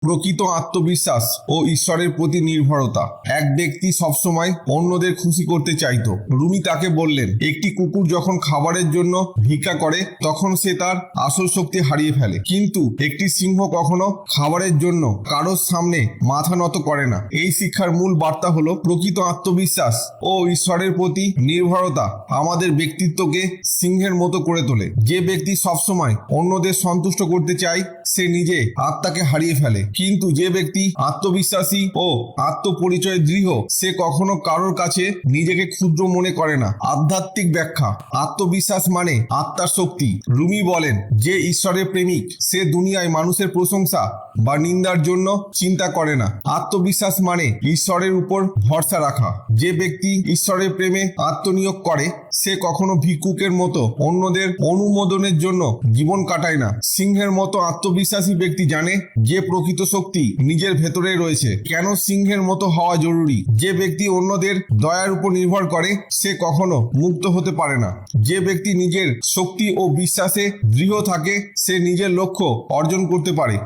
প্রকৃত আত্মবিশ্বাস ও ঈশ্বরের প্রতি নির্ভরতা। এক ব্যক্তি সবসময় অন্যদের খুশি করতে চাইতো। রুমি তাকে বললেন, একটি কুকুর যখন খাবারের জন্য ভিক্ষা করে তখন সে তার আসল শক্তি হারিয়ে ফেলে, কিন্তু একটি সিংহ কখনো খাবারের জন্য কারোর সামনে মাথা নত করে না। এই শিক্ষার মূল বার্তা হলো প্রকৃত আত্মবিশ্বাস ও ঈশ্বরের প্রতি নির্ভরতা আমাদের ব্যক্তিত্বকে সিংহের মতো করে তোলে। যে ব্যক্তি সবসময় অন্যদের সন্তুষ্ট করতে চায় সে নিজে আত্মাকে হারিয়ে ফেলে, কিন্তু যে ব্যক্তি আত্মবিশ্বাসী ও আত্মপরিচয় দৃঢ় সে কখনো কারোর কাছে নিজেকে ক্ষুদ্র মনে করে না। আধ্যাত্মিক ব্যাখ্যা। আত্মবিশ্বাস মানে আত্মার শক্তি। রুমি বলেন, যে ঈশ্বরের প্রেমিক সে দুনিয়ায় মানুষের প্রশংসা বা নিন্দার জন্য চিন্তা করে না। আত্মবিশ্বাস মানে ঈশ্বরের উপর ভরসা রাখা। যে ব্যক্তি ঈশ্বরের প্রেমে আত্মনিয়োগ করে সে কখনো ভিক্ষুকের মতো অন্যদের অনুমোদনের জন্য জীবন কাটায় না। সিংহের মতো আত্মবিশ্বাসী ব্যক্তি জানে যে প্রকৃত শক্তি নিজের ভেতরে রয়েছে। কেন সিংহের মতো হওয়া জরুরি? যে ব্যক্তি অন্যদের দয়ার উপর নির্ভর করে সে কখনো মুক্ত হতে পারে না। যে ব্যক্তি নিজের শক্তি ও বিশ্বাসে দৃঢ় থাকে সে নিজের লক্ষ্য অর্জন করতে পারে।